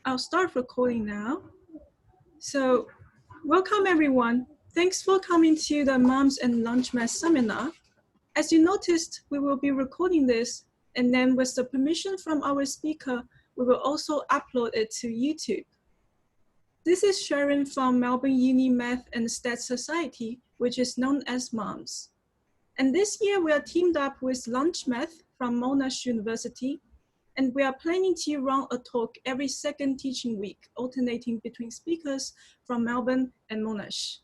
I'll start recording now. So, welcome everyone. Thanks for coming to the MUMS and LunchMaths seminar. As you noticed, we will be recording this, and then with the permission from our speaker, we will also upload it to YouTube. This is Sharon from MelbUniMaths&Stats Society, which is known as MUMS. And this year we are teamed up with LunchMaths from Monash University, and we are planning to run a talk every second teaching week, alternating between speakers from Melbourne and Monash.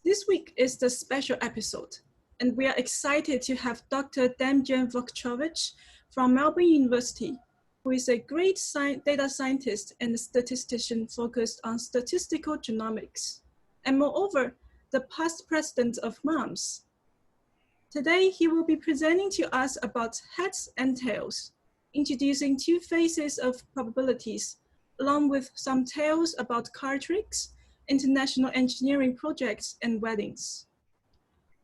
This week is the special episode, and we are excited to have Dr. Damjan Vukcevic from Melbourne University, who is a great data scientist and statistician focused on statistical genomics, and moreover, the past president of MUMS. Today, he will be presenting to us about heads and tails, introducing two phases of probabilities, along with some tales about card tricks, international engineering projects, and weddings.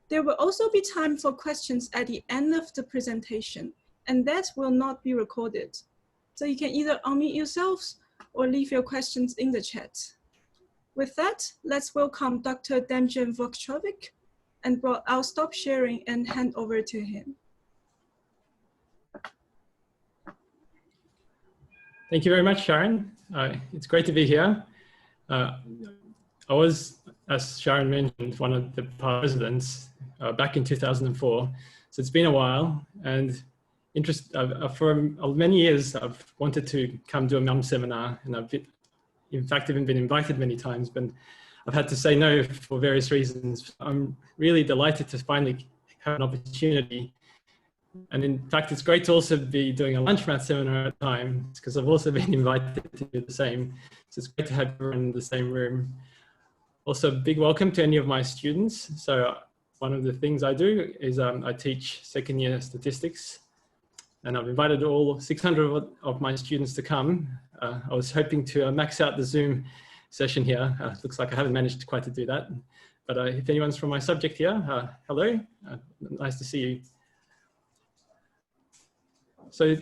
There will also be time for questions at the end of the presentation, and that will not be recorded. So you can either unmute yourselves or leave your questions in the chat. With that, let's welcome Dr. Damjan Vukcevic, and I'll stop sharing and hand over to him. Thank you very much, Sharon. It's great to be here. I was, as Sharon mentioned, one of the presidents back in 2004. So it's been a while, and for many years, I've wanted to come to a MUMS seminar, and I've in fact even been invited many times, but I've had to say no for various reasons. I'm really delighted to finally have an opportunity. And in fact, it's great to also be doing a LunchMaths seminar at times, because I've also been invited to do the same. So it's great to have everyone in the same room. Also, big welcome to any of my students. So one of the things I do is I teach second year statistics, and I've invited all 600 of my students to come. I was hoping to max out the Zoom session here. Looks like I haven't managed quite to do that. But if anyone's from my subject here, hello, nice to see you. So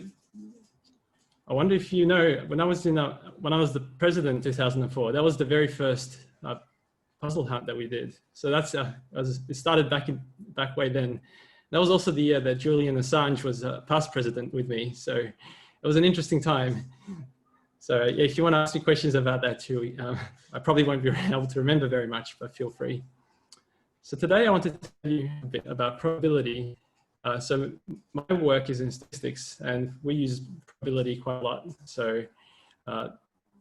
I wonder if you know, when I was the president in 2004, that was the very first puzzle hunt that we did. So that's it started back way then. That was also the year that Julian Assange was past president with me. So it was an interesting time. So yeah, if you want to ask me questions about that too, I probably won't be able to remember very much, but feel free. So today I wanted to tell you a bit about probability. So my work is in statistics, and we use probability quite a lot. So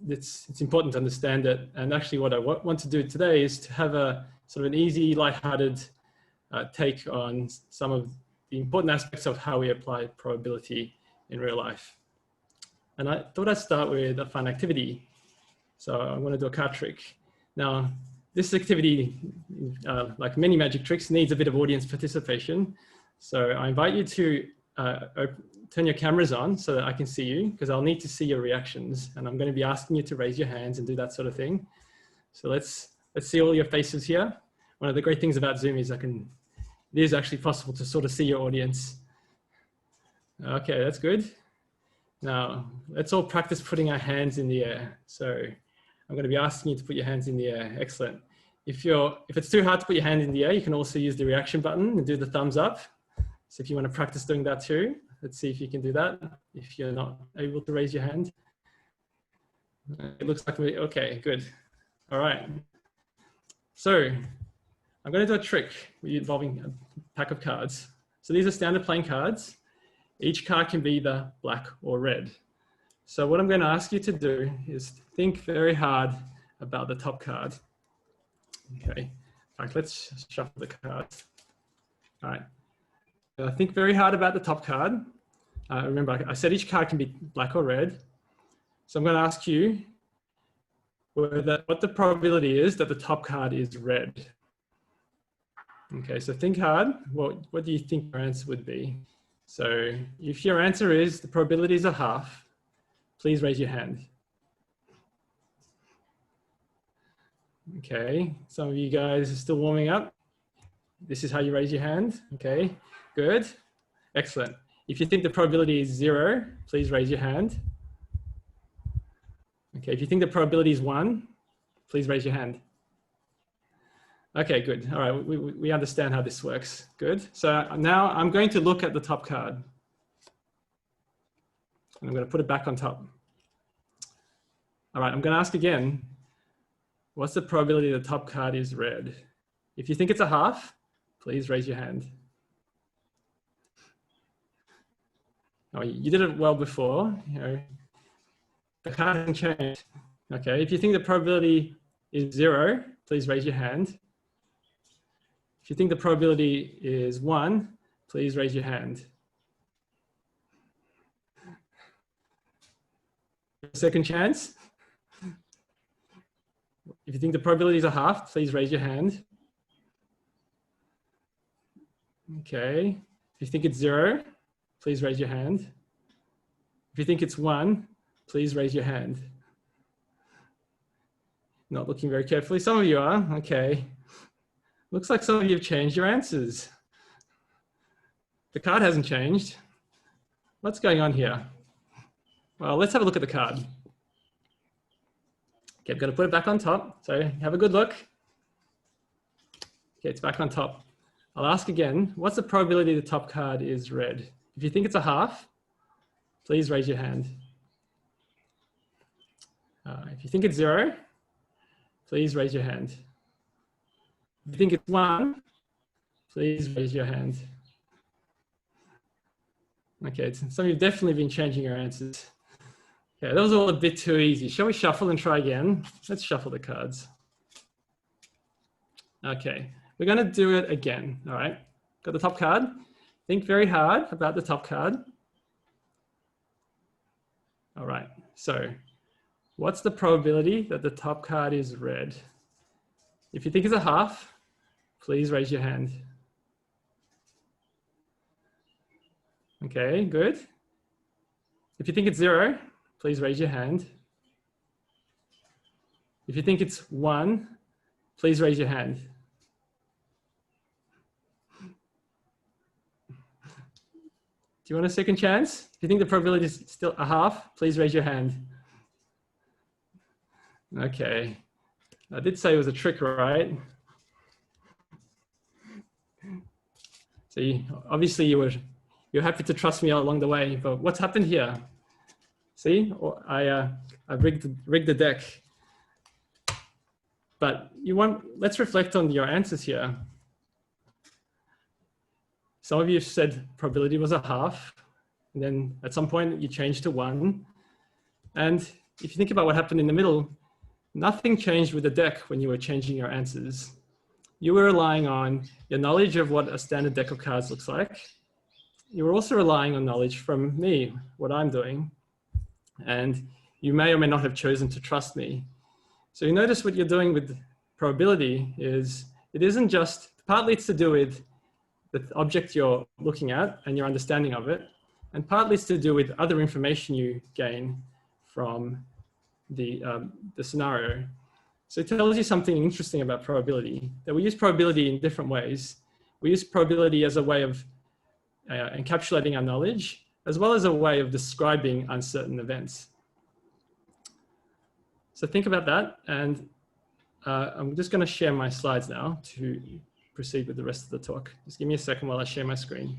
it's important to understand it. And actually what I want to do today is to have a sort of an easy, lighthearted take on some of the important aspects of how we apply probability in real life. And I thought I'd start with a fun activity. So I'm going to do a card trick. Now, this activity, like many magic tricks, needs a bit of audience participation. So I invite you to turn your cameras on so that I can see you, because I'll need to see your reactions, and I'm going to be asking you to raise your hands and do that sort of thing. So let's see all your faces here. One of the great things about Zoom is it is actually possible to sort of see your audience. Okay, that's good. Now let's all practice putting our hands in the air. So I'm going to be asking you to put your hands in the air. Excellent. If it's too hard to put your hand in the air, you can also use the reaction button and do the thumbs up. So if you want to practice doing that too, let's see if you can do that. If you're not able to raise your hand. It looks like okay, good. All right. So I'm going to do a trick involving a pack of cards. So these are standard playing cards. Each card can be either black or red. So what I'm going to ask you to do is think very hard about the top card. Okay, in fact, let's shuffle the cards. All right. Think very hard about the top card. Remember, I said each card can be black or red. So I'm going to ask you what the probability is that the top card is red. Okay, so think hard. What do you think your answer would be? So if your answer is the probabilities are half, please raise your hand. Okay, some of you guys are still warming up. This is how you raise your hand. Okay, good, excellent. If you think the probability is 0, please raise your hand. Okay, if you think the probability is 1, please raise your hand. Okay, good. All right, we understand how this works. Good. So now I'm going to look at the top card. And I'm going to put it back on top. All right, I'm going to ask again, what's the probability the top card is red? If you think it's a half, please raise your hand. Oh, you did it well before. You know, the card hasn't changed. Okay, if you think the probability is 0, please raise your hand. If you think the probability is 1, please raise your hand. Second chance. If you think the probability is a half, please raise your hand. Okay. If you think it's 0, please raise your hand. If you think it's 1, please raise your hand. Not looking very carefully. Some of you are. Okay. Looks like some of you have changed your answers. The card hasn't changed. What's going on here? Well, let's have a look at the card. Okay, I'm going to put it back on top. So have a good look. Okay, it's back on top. I'll ask again, what's the probability the top card is red? If you think it's a half, please raise your hand. If you think it's 0, please raise your hand. If you think it's 1, please raise your hand. Okay, some of you have definitely been changing your answers. Okay, that was all a bit too easy. Shall we shuffle and try again? Let's shuffle the cards. Okay, we're going to do it again. All right, got the top card. Think very hard about the top card. All right, so what's the probability that the top card is red? If you think it's a half, please raise your hand. Okay, good. If you think it's 0, please raise your hand. If you think it's 1, please raise your hand. Do you want a second chance? If you think the probability is still a half, please raise your hand. Okay, I did say it was a trick, right? So obviously you're happy to trust me along the way, but what's happened here? See, I rigged the deck. But let's reflect on your answers here. Some of you said probability was a half, and then at some point you changed to 1. And if you think about what happened in the middle, nothing changed with the deck when you were changing your answers. You were relying on your knowledge of what a standard deck of cards looks like. You were also relying on knowledge from me, what I'm doing. And you may or may not have chosen to trust me. So you notice what you're doing with probability is, it isn't just, partly it's to do with the object you're looking at and your understanding of it, and partly it's to do with other information you gain from the scenario. So it tells you something interesting about probability, that we use probability in different ways. We use probability as a way of encapsulating our knowledge, as well as a way of describing uncertain events. So think about that, and I'm just going to share my slides now to proceed with the rest of the talk. Just give me a second while I share my screen.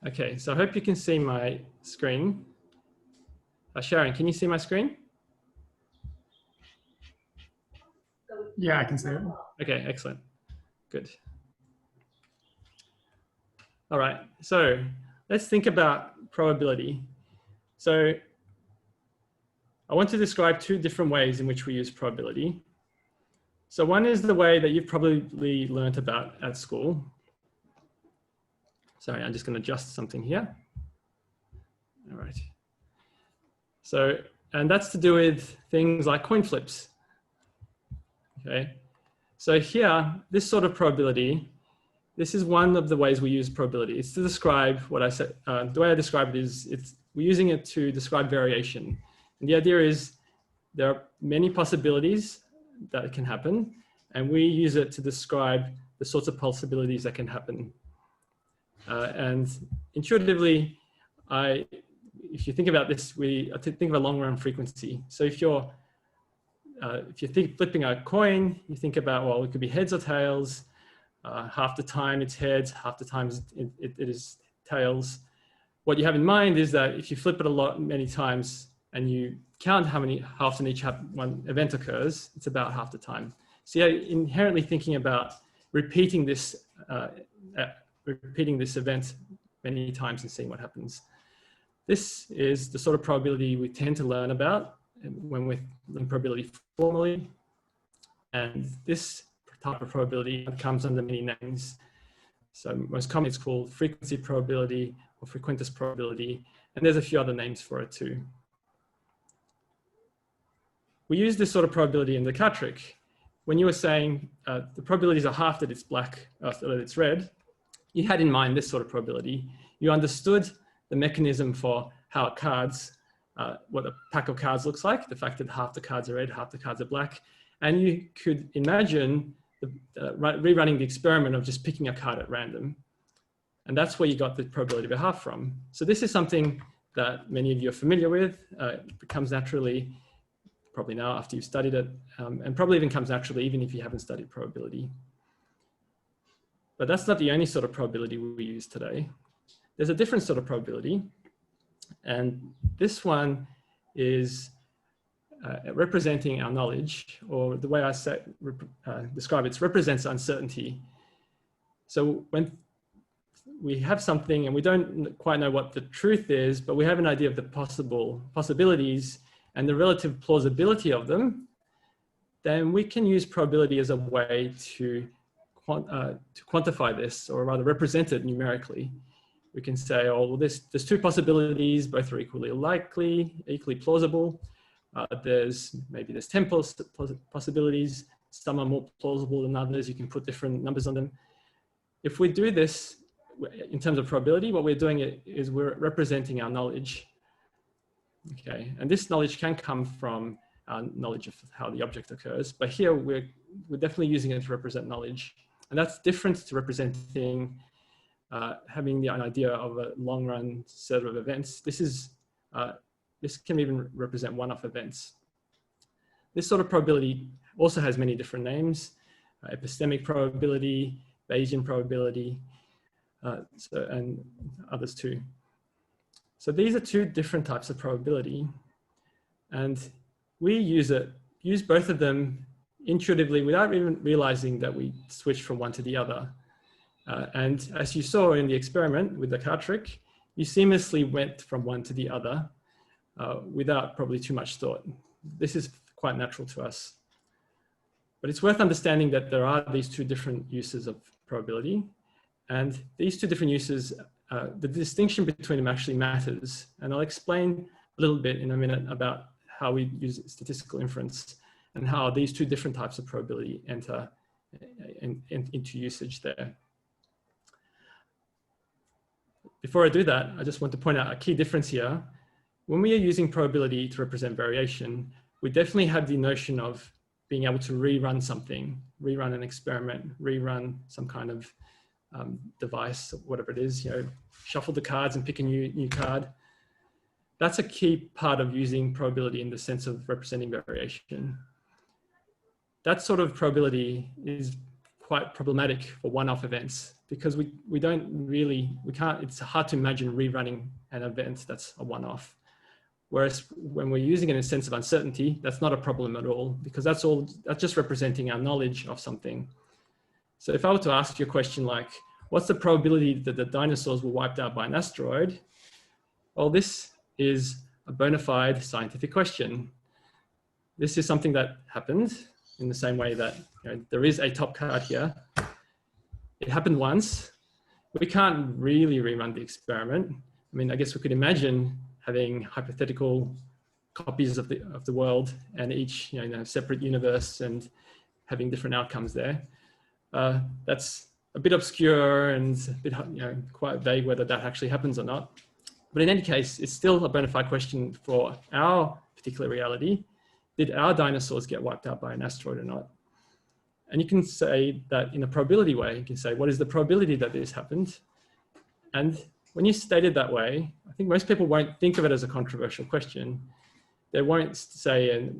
Okay, so I hope you can see my screen. Sharon, can you see my screen? Yeah, I can see it. Okay, excellent. Good. All right, so let's think about probability. So I want to describe 2 different ways in which we use probability. So one is the way that you've probably learnt about at school. Sorry, I'm just going to adjust something here. All right. So, and that's to do with things like coin flips. Okay. So here, this sort of probability, this is one of the ways we use probability. It's to describe what I said. The way I describe it is, we're using it to describe variation. And the idea is, there are many possibilities that can happen, and we use it to describe the sorts of possibilities that can happen. And intuitively, if you think about this, I think of a long run frequency. So if you're flipping a coin, you think about, well, it could be heads or tails. Half the time it's heads, half the time it is tails. What you have in mind is that if you flip it many times and you count how often each one event occurs, it's about half the time. So you're inherently thinking about repeating this event many times and seeing what happens. This is the sort of probability we tend to learn about when we learn probability formally. And this type of probability comes under many names. So most commonly it's called frequency probability or frequentist probability. And there's a few other names for it too. We use this sort of probability in the car trick. When you were saying the probabilities are half that it's black, that it's red, you had in mind this sort of probability. You understood the mechanism for how cards, what a pack of cards looks like, the fact that half the cards are red, half the cards are black. And you could imagine rerunning the experiment of just picking a card at random. And that's where you got the probability of a half from. So this is something that many of you are familiar with. It becomes naturally, probably now after you've studied it, and probably even comes naturally even if you haven't studied probability. But that's not the only sort of probability we use today. There's a different sort of probability. And this one is representing our knowledge, or the way I describe it, represents uncertainty. So when we have something and we don't quite know what the truth is, but we have an idea of the possibilities and the relative plausibility of them, then we can use probability as a way to quantify this, or rather represent it numerically. We can say, oh, well, there's two possibilities, both are equally likely, equally plausible. Maybe there's 10 possibilities. Some are more plausible than others. You can put different numbers on them. If we do this in terms of probability, what we're doing is we're representing our knowledge. Okay, and this knowledge can come from our knowledge of how the object occurs, but here we're definitely using it to represent knowledge. And that's different to representing, having an idea of a long run set of events. This can even represent one-off events. This sort of probability also has many different names: epistemic probability, Bayesian probability, and others too. So these are two different types of probability, and we use both of them intuitively without even realizing that we switched from one to the other. And as you saw in the experiment with the card trick, you seamlessly went from one to the other without probably too much thought. This is quite natural to us. But it's worth understanding that there are these two different uses of probability. And these two different uses, the distinction between them actually matters. And I'll explain a little bit in a minute about how we use statistical inference and how these two different types of probability enter into usage there. Before I do that, I just want to point out a key difference here. When we are using probability to represent variation, we definitely have the notion of being able to rerun something, rerun an experiment, rerun some kind of device, whatever it is, shuffle the cards and pick a new card. That's a key part of using probability in the sense of representing variation. That sort of probability is quite problematic for one-off events because it's hard to imagine rerunning an event that's a one-off. Whereas when we're using it in a sense of uncertainty, that's not a problem at all, because that's just representing our knowledge of something. So if I were to ask you a question like, what's the probability that the dinosaurs were wiped out by an asteroid? Well, this is a bona fide scientific question. This is something that happened in the same way that there is a top card here. It happened once. We can't really rerun the experiment. I mean, I guess we could imagine having hypothetical copies of the world and each separate universe and having different outcomes there. That's a bit obscure and a bit quite vague whether that actually happens or not. But in any case, it's still a bona fide question for our particular reality, did our dinosaurs get wiped out by an asteroid or not? And you can say that in a probability way. You can say, what is the probability that this happened? And when you state it that way, I think most people won't think of it as a controversial question. They won't say,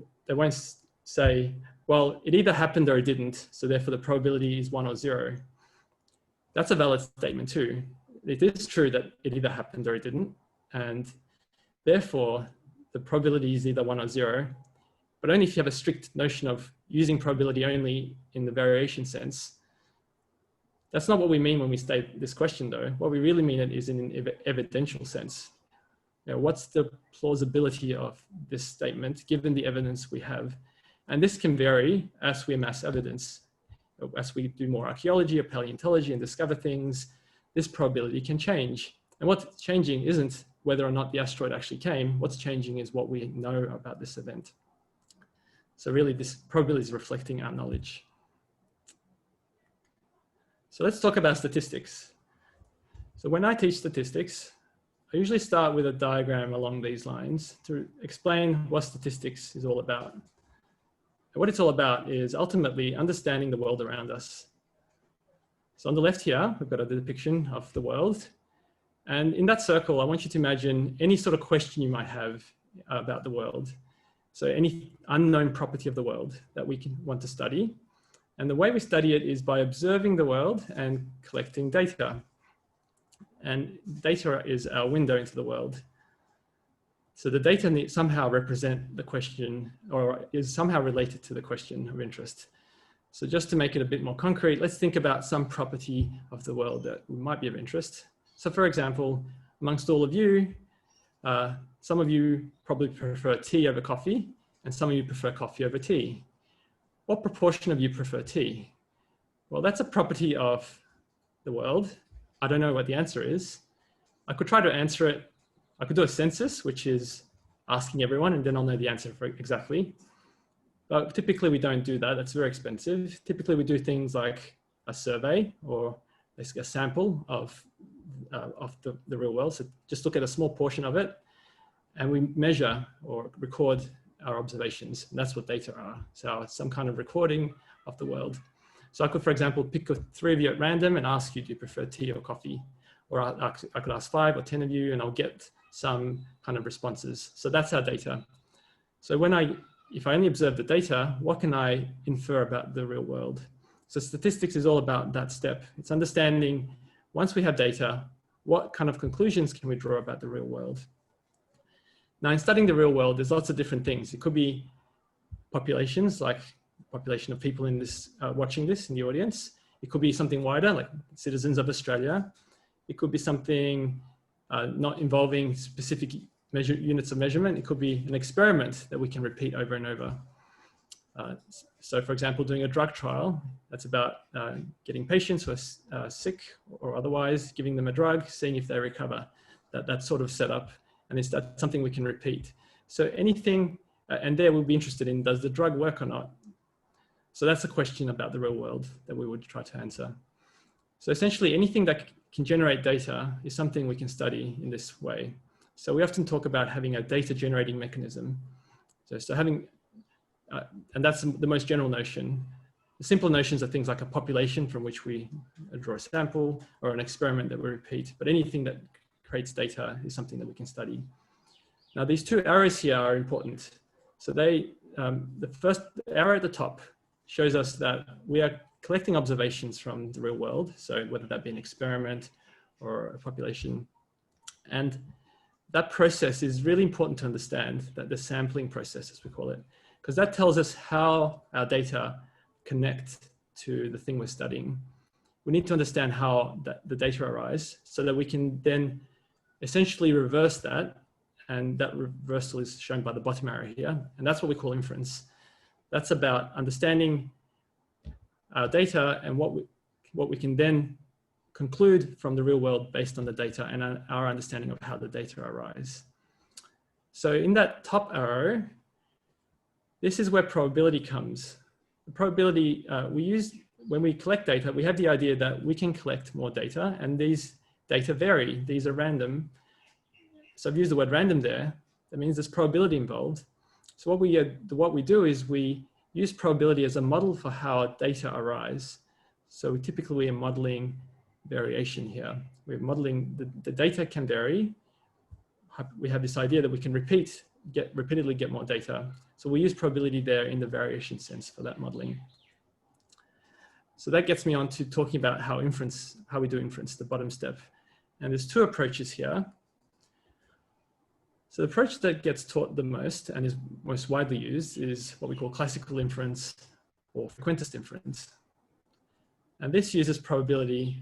well, it either happened or it didn't, so therefore the probability is 1 or 0. That's a valid statement too. It is true that it either happened or it didn't, and therefore the probability is either 1 or 0, but only if you have a strict notion of using probability only in the variation sense. That's not what we mean when we state this question though. What we really mean it is in an evidential sense. You know, what's the plausibility of this statement given the evidence we have? And this can vary as we amass evidence. As we do more archaeology or paleontology and discover things, this probability can change. And what's changing isn't whether or not the asteroid actually came. What's changing is what we know about this event. So really this probability is reflecting our knowledge. So let's talk about statistics. So when I teach statistics, I usually start with a diagram along these lines to explain what statistics is all about. And what it's all about is ultimately understanding the world around us. So on the left here, we've got a depiction of the world. And in that circle, I want you to imagine any sort of question you might have about the world. So any unknown property of the world that we want to study. And the way we study it is by observing the world and collecting data. And data is our window into the world. So the data somehow represent the question or is somehow related to the question of interest. So just to make it a bit more concrete, let's think about some property of the world that might be of interest. So for example, amongst all of you, some of you probably prefer tea over coffee and some of you prefer coffee over tea. What proportion of you prefer tea? Well, that's a property of the world. I don't know what the answer is. I could try to answer it. I could do a census, which is asking everyone, and then I'll know the answer for exactly. But typically we don't do that. That's very expensive. Typically we do things like a survey or a sample of the real world. So just look at a small portion of it and we measure or record our observations. And that's what data are. So it's some kind of recording of the world. So I could, for example, pick 3 of you at random and ask you, do you prefer tea or coffee? Or I could ask 5 or 10 of you and I'll get some kind of responses. So that's our data. So if I only observe the data, what can I infer about the real world? So statistics is all about that step. It's understanding, once we have data, what kind of conclusions can we draw about the real world? Now, in studying the real world, there's lots of different things. It could be populations, like population of people in this, watching this in the audience. It could be something wider, like citizens of Australia. It could be something not involving specific units of measurement. It could be an experiment that we can repeat over and over. So for example, doing a drug trial, that's about getting patients who are sick or otherwise, giving them a drug, seeing if they recover. That sort of setup, and is that something we can repeat? So anything, and there we'll be interested in, does the drug work or not? So that's a question about the real world that we would try to answer. So essentially anything that can generate data is something we can study in this way. So we often talk about having a data generating mechanism. So having, and that's the most general notion. The simple notions are things like a population from which we draw a sample or an experiment that we repeat, but anything that creates data is something that we can study. Now these 2 arrows here are important. So the first arrow at the top shows us that we are collecting observations from the real world. So whether that be an experiment or a population. And that process is really important to understand, that the sampling process, as we call it, because that tells us how our data connect to the thing we're studying. We need to understand how the data arise so that we can then essentially reverse that. And that reversal is shown by the bottom arrow here. And that's what we call inference. That's about understanding our data and what we can then conclude from the real world based on the data and our understanding of how the data arise. So in that top arrow, this is where probability comes. The probability we use when we collect data, we have the idea that we can collect more data and these data vary. These are random. So I've used the word random there. That means there's probability involved. So what we do is we use probability as a model for how data arise. So typically we are modeling variation here. We're modeling the data can vary. We have this idea that we can repeatedly get more data. So we use probability there in the variation sense for that modeling. So that gets me on to talking about how we do inference, the bottom step. And there's two approaches here. So the approach that gets taught the most and is most widely used is what we call classical inference or frequentist inference. And this uses probability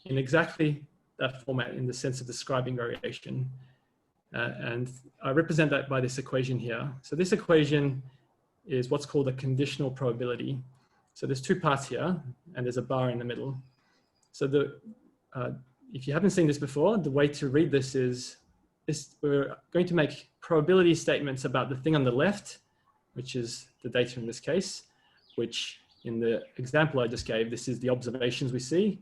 in exactly that format in the sense of describing variation. And I represent that by this equation here. So this equation is what's called a conditional probability. So there's two parts here, and there's a bar in the middle. So if you haven't seen this before, the way to read this is we're going to make probability statements about the thing on the left, which is the data in this case, which in the example I just gave, this is the observations we see.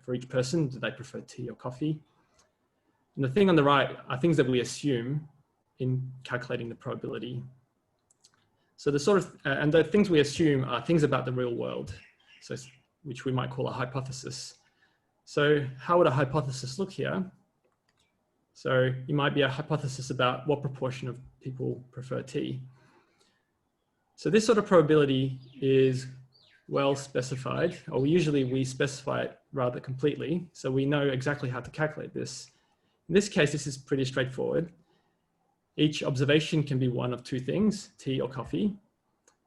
For each person, do they prefer tea or coffee? And the thing on the right are things that we assume in calculating the probability. So and the things we assume are things about the real world, so which we might call a hypothesis. So how would a hypothesis look here? So it might be a hypothesis about what proportion of people prefer tea. So this sort of probability is well specified, or usually we specify it rather completely. So we know exactly how to calculate this. In this case, this is pretty straightforward. Each observation can be one of two things, tea or coffee.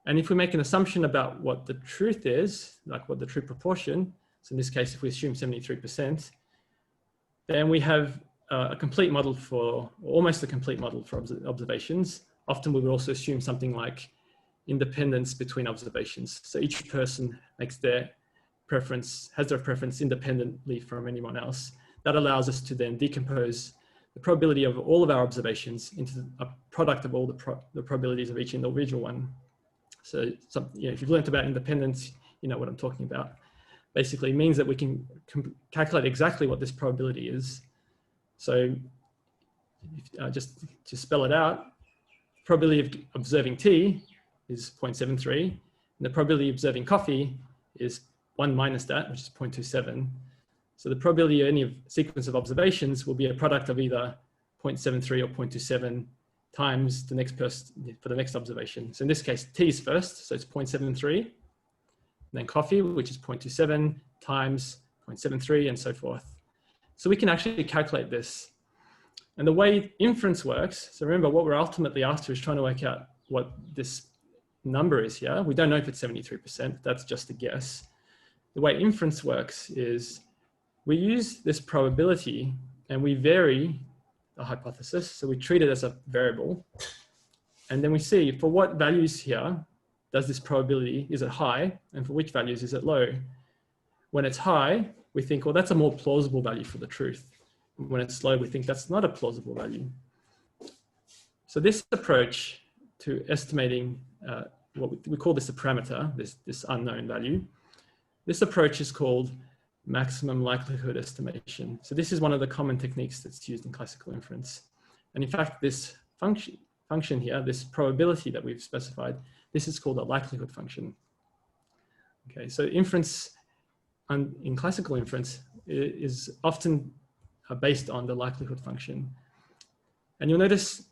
And if we make an assumption about what the truth is, like what the true proportion, so in this case, if we assume 73%, then we have a complete model for, or almost a complete model for observations. Often we would also assume something like independence between observations. So each person makes has their preference independently from anyone else. That allows us to then decompose the probability of all of our observations into a product of all the probabilities of each individual one. So if you've learned about independence, you know what I'm talking about. Basically, it means that we can calculate exactly what this probability is. So just to spell it out, probability of observing tea is 0.73, and the probability of observing coffee is 1 minus that, which is 0.27. So the probability of any sequence of observations will be a product of either 0.73 or 0.27 times the next person for the next observation. So in this case, tea is first, so it's 0.73. And then coffee, which is 0.27 times 0.73 and so forth. So we can actually calculate this. And the way inference works, so remember what we're ultimately after is trying to work out what this number is here. We don't know if it's 73%, that's just a guess. The way inference works is we use this probability and we vary the hypothesis. So we treat it as a variable. And then we see for what values here does this probability, is it high? And for which values is it low? When it's high, we think, well, that's a more plausible value for the truth. When it's low, we think that's not a plausible value. So this approach to estimating what we call this a parameter, this unknown value, this approach is called maximum likelihood estimation. So this is one of the common techniques that's used in classical inference. And in fact, this function here, this probability that we've specified, this is called a likelihood function. Okay, so inference in classical inference is often based on the likelihood function. And you'll notice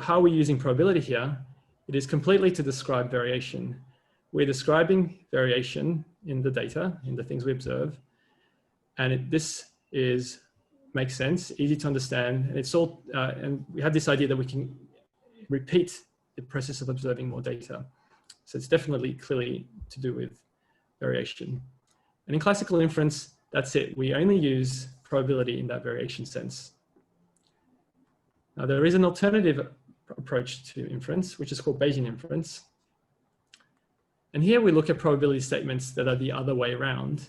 how we're using probability here, it is completely to describe variation. We're describing variation in the data, in the things we observe. And this makes sense, easy to understand. And it's all, and we have this idea that we can repeat the process of observing more data. So it's definitely clearly to do with variation. And in classical inference, that's it. We only use probability in that variation sense. Now there is an alternative approach to inference, which is called Bayesian inference. And here we look at probability statements that are the other way around.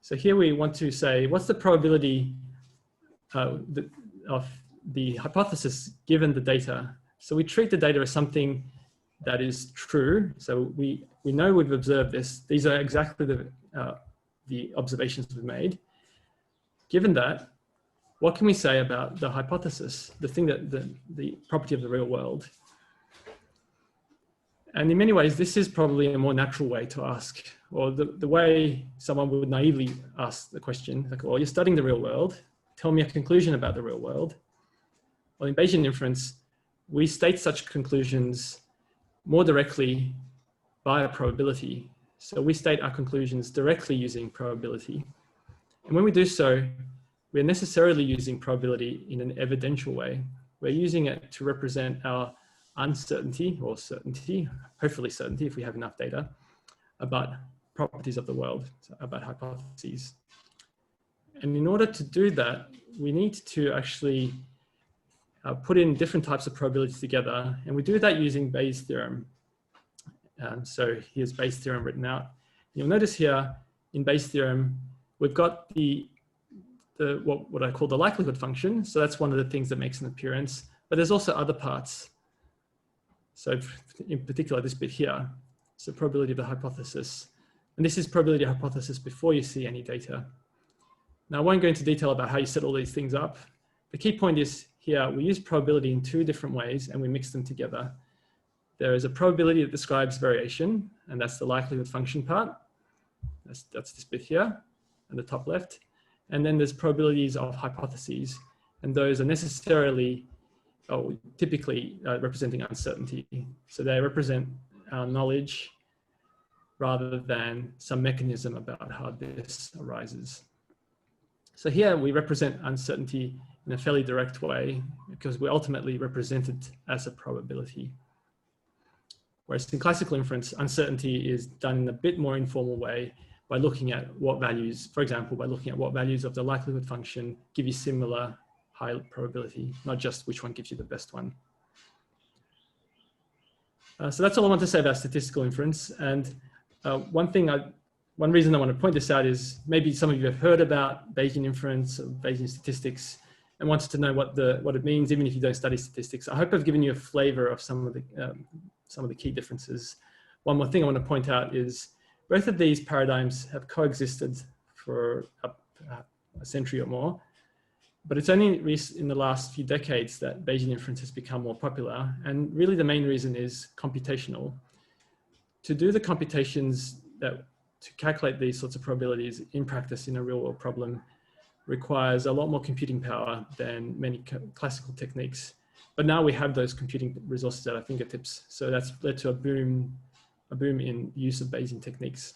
So here we want to say, what's the probability of the hypothesis given the data? So we treat the data as something that is true. So we know we've observed this. These are exactly the observations we've made. Given that, what can we say about the hypothesis, the thing that the property of the real world? And in many ways, this is probably a more natural way to ask, or the way someone would naively ask the question, like, well, you're studying the real world, tell me a conclusion about the real world. Well, in Bayesian inference, we state such conclusions more directly by a probability. So we state our conclusions directly using probability. And when we do so, we're necessarily using probability in an evidential way. We're using it to represent our uncertainty or certainty, hopefully certainty if we have enough data, about properties of the world, so about hypotheses. And in order to do that, we need to actually put in different types of probabilities together. And we do that using Bayes' theorem. So here's Bayes' theorem written out. You'll notice here in Bayes' theorem, we've got what I call the likelihood function. So that's one of the things that makes an appearance, but there's also other parts. So in particular, this bit here, so probability of the hypothesis. And this is probability of hypothesis before you see any data. Now, I won't go into detail about how you set all these things up. The key point is here, we use probability in two different ways and we mix them together. There is a probability that describes variation, and that's the likelihood function part. That's this bit here at the top left. And then there's probabilities of hypotheses, and those are necessarily, typically representing uncertainty. So they represent our knowledge rather than some mechanism about how this arises. So here we represent uncertainty in a fairly direct way because we ultimately represent it as a probability. Whereas in classical inference, uncertainty is done in a bit more informal way by looking at what values, for example, by looking at what values of the likelihood function give you similar high probability, not just which one gives you the best one. So that's all I want to say about statistical inference. And one reason I want to point this out is maybe some of you have heard about Bayesian inference or Bayesian statistics and wanted to know what it means, even if you don't study statistics. I hope I've given you a flavor of some of the key differences. One more thing I want to point out is both of these paradigms have coexisted for a century or more, but it's only in the last few decades that Bayesian inference has become more popular. And really the main reason is computational. To do the computations to calculate these sorts of probabilities in practice in a real world problem requires a lot more computing power than many classical techniques. But now we have those computing resources at our fingertips. So that's led to a boom in use of Bayesian techniques.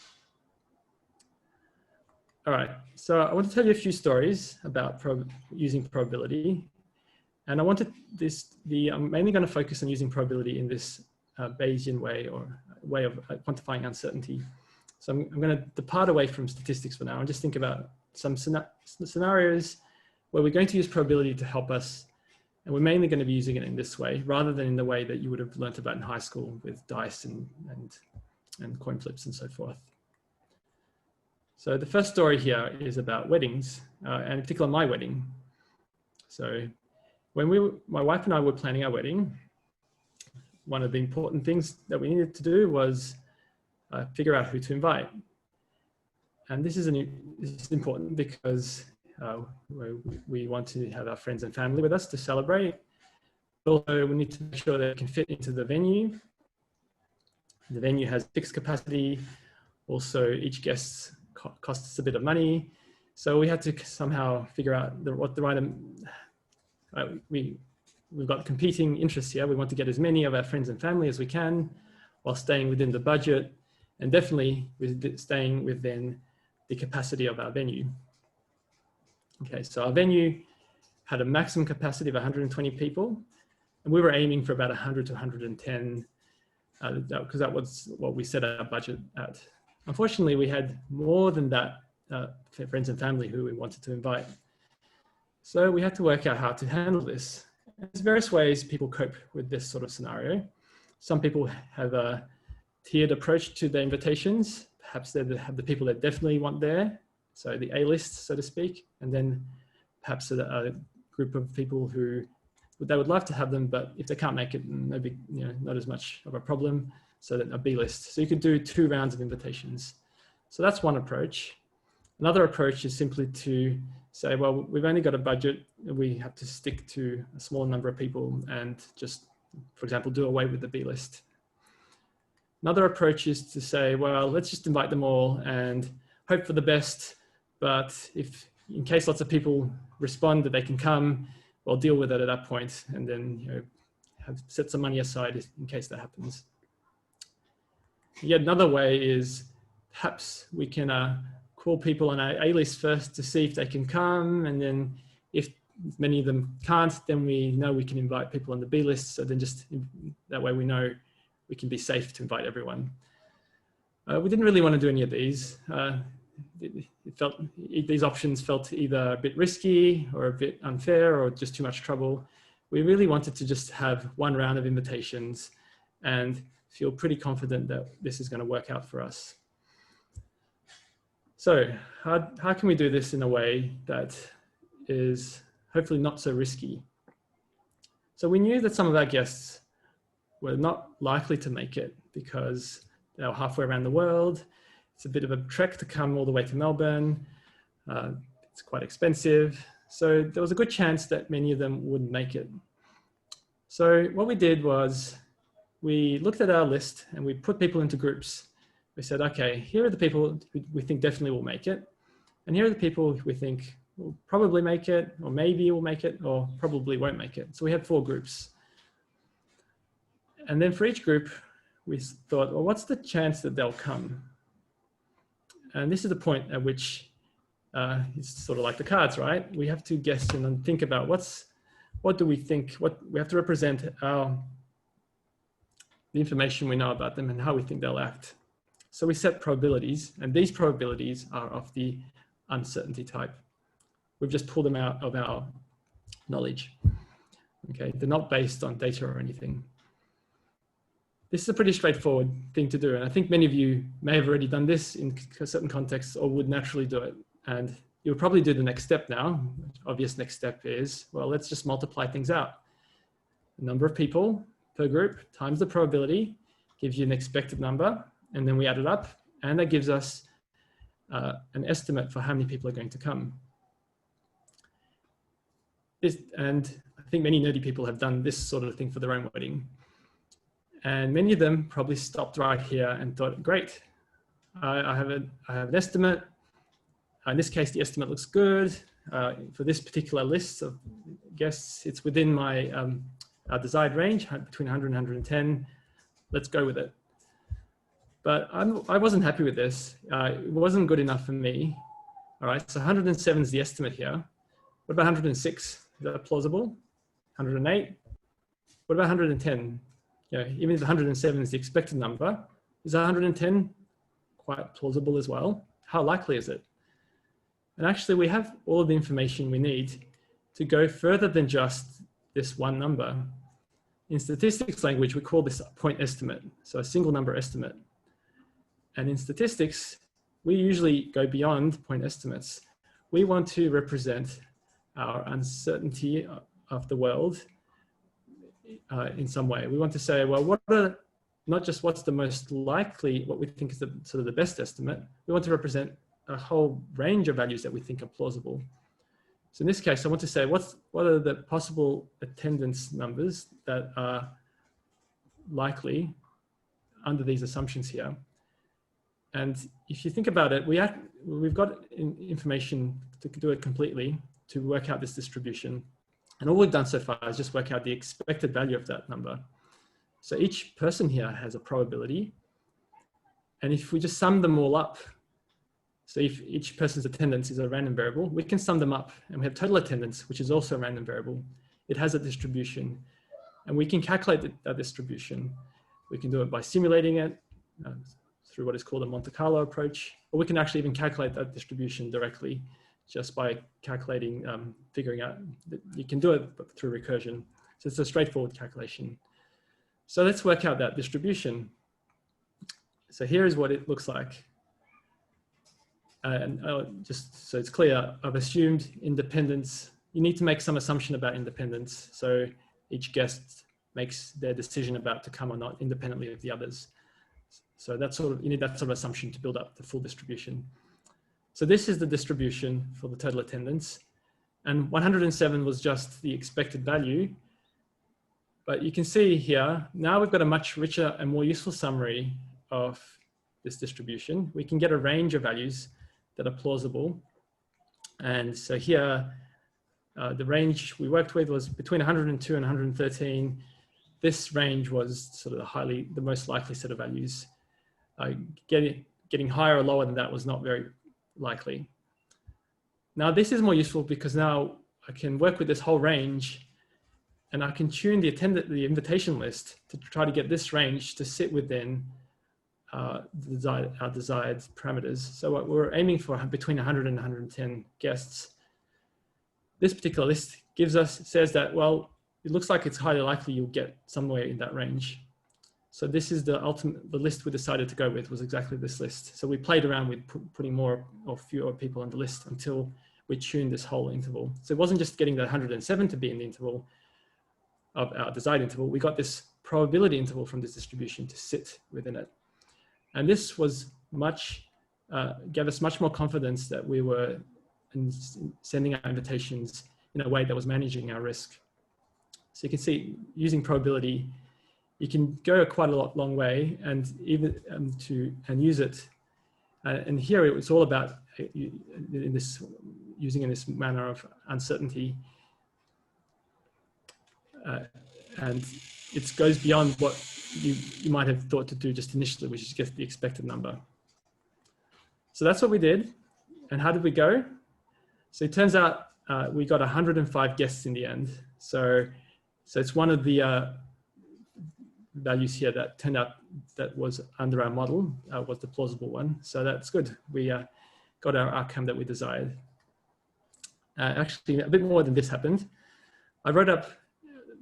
All right, so I want to tell you a few stories about using probability. And I wanted I'm mainly going to focus on using probability in this Bayesian way or way of quantifying uncertainty. So I'm going to depart away from statistics for now and just think about some scenarios where we're going to use probability to help us. And we're mainly going to be using it in this way, rather than in the way that you would have learnt about in high school with dice and coin flips and so forth. So the first story here is about weddings, and in particular my wedding. So when my wife and I were planning our wedding, one of the important things that we needed to do was figure out who to invite. And this is important because we want to have our friends and family with us to celebrate. Also, we need to make sure they can fit into the venue. The venue has fixed capacity. Also, each guest costs a bit of money. So we had to somehow figure out what the right, we've got competing interests here. We want to get as many of our friends and family as we can while staying within the budget and definitely staying within the capacity of our venue. Okay, so our venue had a maximum capacity of 120 people, and we were aiming for about 100 to 110 because that was what we set our budget at. Unfortunately, we had more than that friends and family who we wanted to invite. So we had to work out how to handle this. There's various ways people cope with this sort of scenario. Some people have a tiered approach to their invitations. Perhaps they have the people they definitely want there, so the A-list, so to speak, and then perhaps a group of people who they would love to have them, but if they can't make it, no big, not as much of a problem, so that a B-list. So you could do 2 rounds of invitations. So that's one approach. Another approach is simply to say, well, we've only got a budget, we have to stick to a small number of people and just, for example, do away with the B-list. Another approach is to say, well, let's just invite them all and hope for the best. But if, in case lots of people respond that they can come, we'll deal with it at that point, and then have set some money aside in case that happens. Yet another way is perhaps we can call people on our A list first to see if they can come, and then if many of them can't, then we know we can invite people on the B list. So then just that way we know we can be safe to invite everyone. We didn't really want to do any of these. These options felt either a bit risky or a bit unfair or just too much trouble. We really wanted to just have one round of invitations and feel pretty confident that this is going to work out for us. So how can we do this in a way that is hopefully not so risky? So we knew that some of our guests were not likely to make it because they were halfway around the world. It's a bit of a trek to come all the way to Melbourne. It's quite expensive. So there was a good chance that many of them wouldn't make it. So what we did was we looked at our list and we put people into groups. We said, okay, here are the people we think definitely will make it. And here are the people we think will probably make it, or maybe will make it, or probably won't make it. So we had 4 groups. And then for each group, we thought, well, what's the chance that they'll come? And this is the point at which it's sort of like the cards, right? We have to guess and then think about what do we think, what we have to represent the information we know about them and how we think they'll act. So we set probabilities, and these probabilities are of the uncertainty type. We've just pulled them out of our knowledge. Okay, they're not based on data or anything. This is a pretty straightforward thing to do, and I think many of you may have already done this in certain contexts or would naturally do it. And you'll probably do the next step now. Obvious next step is, well, let's just multiply things out. The number of people per group times the probability gives you an expected number, and then we add it up, and that gives us an estimate for how many people are going to come. And I think many nerdy people have done this sort of thing for their own wedding. And many of them probably stopped right here and thought, great, I have an estimate. In this case, the estimate looks good. For this particular list of guests, it's within my desired range, between 100 and 110. Let's go with it. But I wasn't happy with this. It wasn't good enough for me. All right, so 107 is the estimate here. What about 106? Is that plausible? 108? What about 110? Even if 107 is the expected number, is 110 quite plausible as well? How likely is it? And actually, we have all of the information we need to go further than just this one number. In statistics language, we call this a point estimate, so a single number estimate. And in statistics, we usually go beyond point estimates. We want to represent our uncertainty of the world in some way. We want to say, well, not just what's the most likely, what we think is sort of the best estimate. We want to represent a whole range of values that we think are plausible. So in this case, I want to say, what are the possible attendance numbers that are likely under these assumptions here? And if you think about it, we've got information to do it completely to work out this distribution. And all we've done so far is just work out the expected value of that number. So each person here has a probability. And if we just sum them all up, so if each person's attendance is a random variable, we can sum them up and we have total attendance, which is also a random variable. It has a distribution and we can calculate that distribution. We can do it by simulating it through what is called a Monte Carlo approach, or we can actually even calculate that distribution directly just by calculating, figuring out that you can do it through recursion. So it's a straightforward calculation. So let's work out that distribution. So here is what it looks like. And just so it's clear, I've assumed independence. You need to make some assumption about independence. So each guest makes their decision about to come or not independently of the others. So that's you need that sort of assumption to build up the full distribution. So this is the distribution for the total attendance. And 107 was just the expected value. But you can see here, now we've got a much richer and more useful summary of this distribution, we can get a range of values that are plausible. And so here, the range we worked with was between 102 and 113. This range was sort of the most likely set of values. Getting higher or lower than that was not very likely. Now this is more useful because now I can work with this whole range and I can tune the invitation list to try to get this range to sit within our desired parameters. So we're aiming for between 100 and 110 guests. This particular list says that, well, it looks like it's highly likely you'll get somewhere in that range. So this is the list we decided to go with was exactly this list. So we played around with putting more or fewer people on the list until we tuned this whole interval. So it wasn't just getting the 107 to be in the interval of our desired interval. We got this probability interval from this distribution to sit within it. And this was gave us much more confidence that we were sending our invitations in a way that was managing our risk. So you can see using probability, you can go quite a long way and even use it. And here it's all about using in this manner of uncertainty. And it goes beyond what you might have thought to do just initially, which is get the expected number. So that's what we did. And how did we go? So it turns out we got 105 guests in the end. So it's one of the values here that turned out that was under our model, was the plausible one. So that's good. We got our outcome that we desired. Actually, a bit more than this happened. I wrote up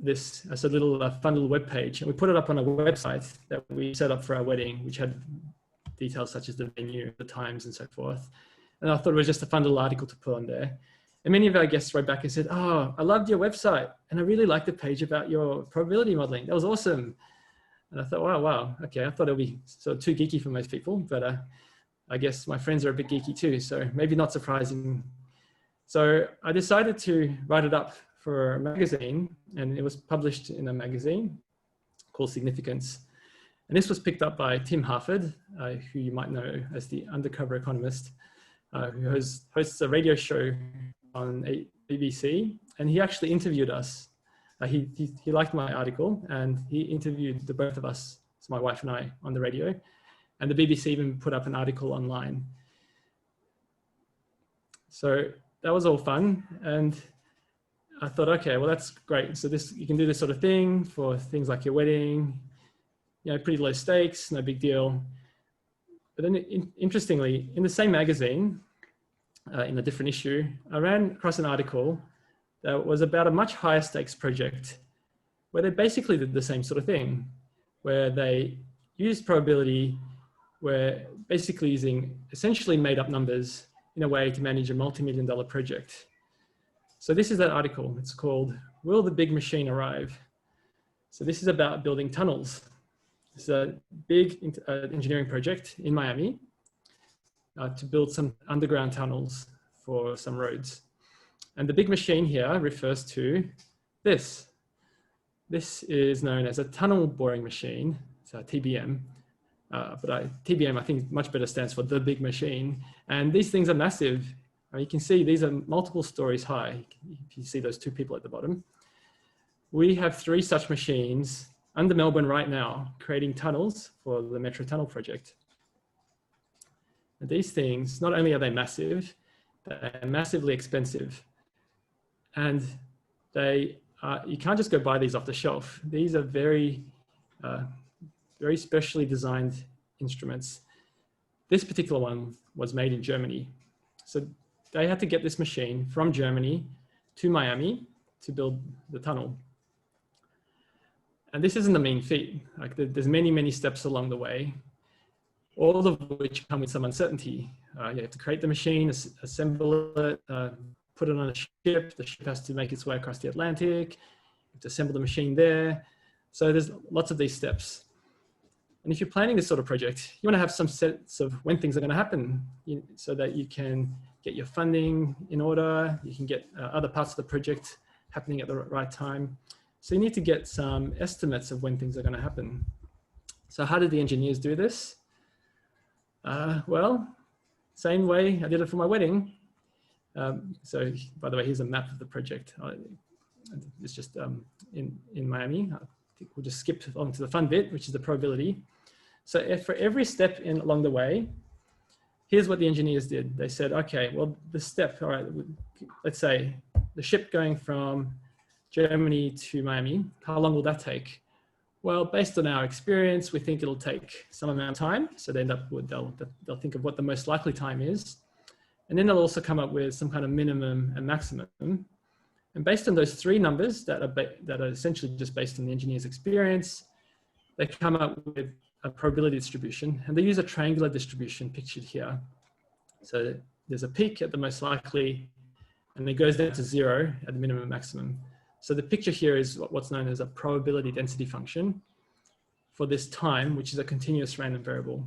this as a little fun little web page, and we put it up on a website that we set up for our wedding, which had details such as the venue, the times, and so forth. And I thought it was just a fun little article to put on there. And many of our guests wrote back and said, "Oh, I loved your website, and I really liked the page about your probability modeling. That was awesome." And I thought, wow, okay. I thought it would be sort of too geeky for most people, but I guess my friends are a bit geeky too, so maybe not surprising. So I decided to write it up for a magazine, and it was published in a magazine called Significance. And this was picked up by Tim Harford, who you might know as the undercover economist, who hosts a radio show on BBC, and he actually interviewed us. He liked my article, and he interviewed the both of us, so my wife and I, on the radio, and the BBC even put up an article online. So that was all fun, and I thought, okay, well, that's great. So you can do this sort of thing for things like your wedding, pretty low stakes, no big deal. But then interestingly, in the same magazine, in a different issue, I ran across an article that was about a much higher stakes project where they basically did the same sort of thing, where they used probability, where basically using essentially made up numbers in a way to manage a multi-million-dollar project. So this is that article. It's called, "Will the Big Machine Arrive?" So this is about building tunnels. It's a big engineering project in Miami to build some underground tunnels for some roads. And the big machine here refers to this. This is known as a tunnel boring machine, it's a TBM. TBM, I think much better stands for the big machine. And these things are massive. You can see these are multiple stories high. If you see those two people at the bottom. We have 3 such machines under Melbourne right now, creating tunnels for the Metro Tunnel project. And these things, not only are they massive, they're massively expensive. And you can't just go buy these off the shelf. These are very, very specially designed instruments. This particular one was made in Germany. So they had to get this machine from Germany to Miami to build the tunnel. And this isn't a mean feat. Like there's many, many steps along the way, all of which come with some uncertainty. You have to create the machine, assemble it, put it on a ship. The ship has to make its way across the Atlantic. You have to assemble the machine there. So there's lots of these steps. And if you're planning this sort of project, you want to have some sense of when things are going to happen so that you can get your funding in order. You can get other parts of the project happening at the right time. So you need to get some estimates of when things are going to happen. So how did the engineers do this? Well, same way I did it for my wedding. So by the way, here's a map of the project. It's just in Miami. I think we'll just skip on to the fun bit, which is the probability. So if for every step along the way, here's what the engineers did. They said, okay, well, the step, all right, let's say the ship going from Germany to Miami, how long will that take? Well, based on our experience, we think it'll take some amount of time. So they end up with, they'll think of what the most likely time is. And then they'll also come up with some kind of minimum and maximum. And based on those three numbers that are essentially just based on the engineer's experience, they come up with a probability distribution, and they use a triangular distribution pictured here. So there's a peak at the most likely, and it goes down to 0 at the minimum and maximum. So the picture here is what's known as a probability density function for this time, which is a continuous random variable.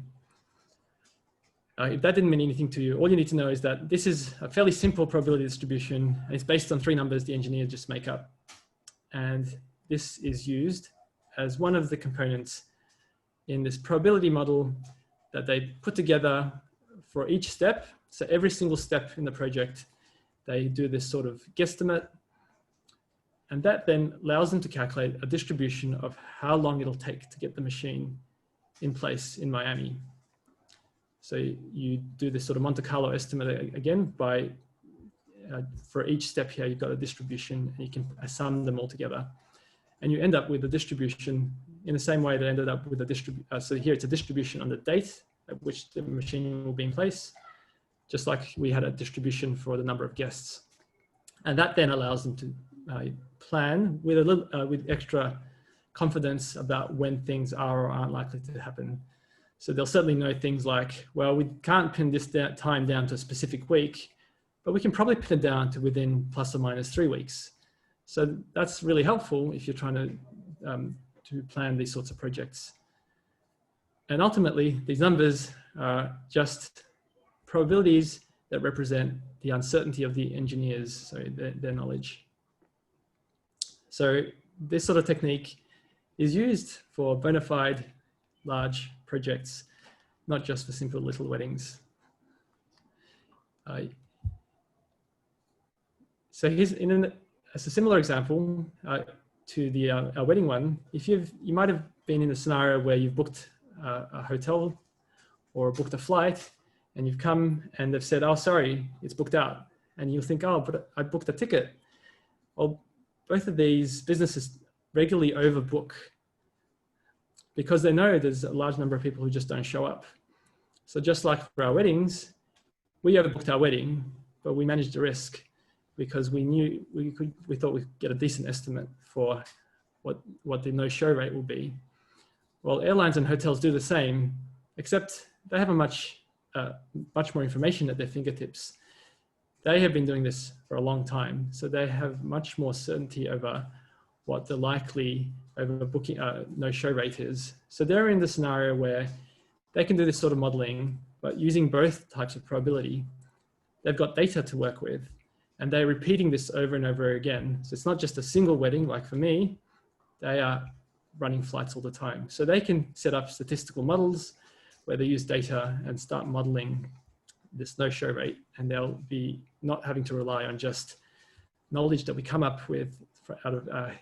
If that didn't mean anything to you, all you need to know is that this is a fairly simple probability distribution. And it's based on three numbers the engineer just make up. And this is used as one of the components in this probability model that they put together for each step. So every single step in the project, they do this sort of guesstimate. And that then allows them to calculate a distribution of how long it'll take to get the machine in place in Miami. So you do this sort of Monte Carlo estimate again by, for each step here, you've got a distribution and you can sum them all together. And you end up with a distribution in the same way that ended up with a distribution. So here it's a distribution on the date at which the machine will be in place, just like we had a distribution for the number of guests. And that then allows them to plan with a little, with extra confidence about when things are or aren't likely to happen. So they'll certainly know things like, well, we can't pin this time down to a specific week, but we can probably pin it down to within plus or minus 3 weeks. So that's really helpful if you're trying to plan these sorts of projects. And ultimately, these numbers are just probabilities that represent the uncertainty of the engineers, so their knowledge. So this sort of technique is used for bona fide large projects, not just for simple little weddings. So here's as a similar example to the our wedding one. If you might have been in a scenario where you've booked a hotel or booked a flight, and you've come and they've said, "Oh, sorry, it's booked out," and you'll think, "Oh, but I booked a ticket." Well, both of these businesses regularly overbook because they know there's a large number of people who just don't show up. So just like for our weddings, we overbooked our wedding, but we managed the risk because we knew we thought we'd get a decent estimate for what the no-show rate will be. Well, airlines and hotels do the same, except they have a much more information at their fingertips. They have been doing this for a long time, so they have much more certainty over what the likely overbooking no-show rate is. So they're in the scenario where they can do this sort of modeling, but using both types of probability. They've got data to work with, and they're repeating this over and over again. So it's not just a single wedding, like for me, they are running flights all the time. So they can set up statistical models where they use data and start modeling this no-show rate, and they'll be not having to rely on just knowledge that we come up with out of our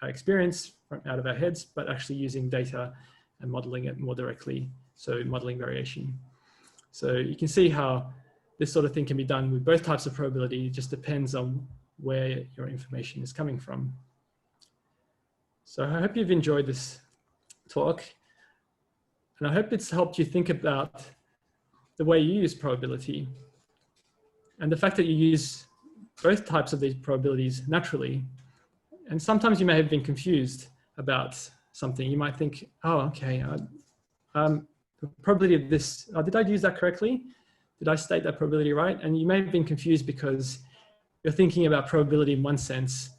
experience, out of our heads, but actually using data and modeling it more directly. So modeling variation. So you can see how this sort of thing can be done with both types of probability. It just depends on where your information is coming from. So I hope you've enjoyed this talk, and I hope it's helped you think about the way you use probability and the fact that you use both types of these probabilities naturally. And sometimes you may have been confused about something. You might think, oh, okay, the probability of this, did I use that correctly? Did I state that probability right? And you may have been confused because you're thinking about probability in one sense,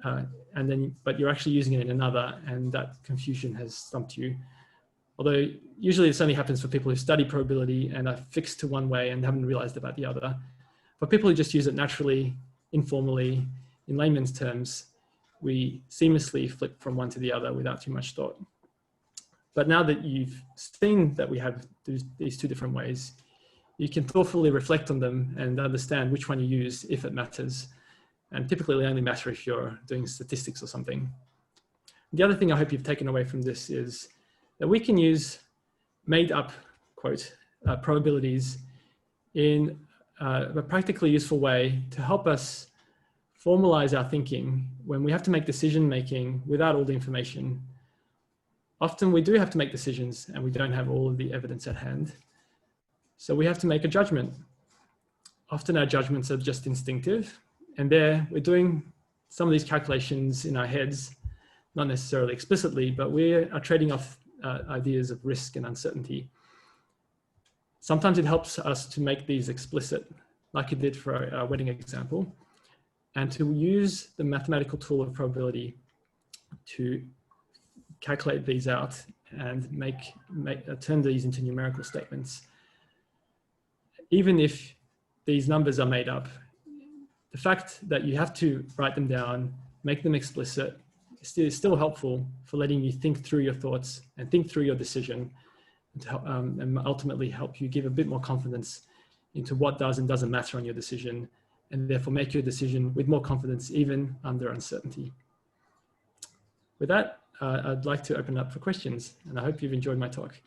but you're actually using it in another, and that confusion has stumped you. Although usually this only happens for people who study probability and are fixed to one way and haven't realized about the other. For people who just use it naturally, informally, in layman's terms, we seamlessly flip from one to the other without too much thought. But now that you've seen that we have these two different ways, you can thoughtfully reflect on them and understand which one you use if it matters. And typically they only matter if you're doing statistics or something. The other thing I hope you've taken away from this is that we can use made up, quote, probabilities in a practically useful way to help us formalize our thinking when we have to make decision making without all the information. Often we do have to make decisions and we don't have all of the evidence at hand. So we have to make a judgment. Often our judgments are just instinctive, and there we're doing some of these calculations in our heads, not necessarily explicitly, but we are trading off ideas of risk and uncertainty. Sometimes it helps us to make these explicit, like it did for our wedding example, and to use the mathematical tool of probability to calculate these out and turn these into numerical statements. Even if these numbers are made up, the fact that you have to write them down, make them explicit, is still helpful for letting you think through your thoughts and think through your decision, and ultimately help you give a bit more confidence into what does and doesn't matter on your decision, and therefore make your decision with more confidence even under uncertainty. With that, I'd like to open up for questions, and I hope you've enjoyed my talk.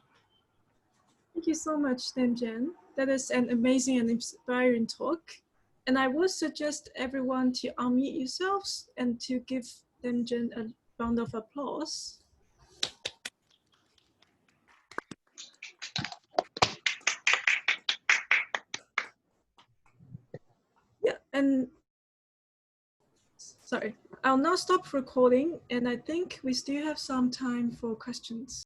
Thank you so much, Damjan. That is an amazing and inspiring talk. And I would suggest everyone to unmute yourselves and to give Damjan a round of applause. Yeah, and sorry, I'll now stop recording, and I think we still have some time for questions.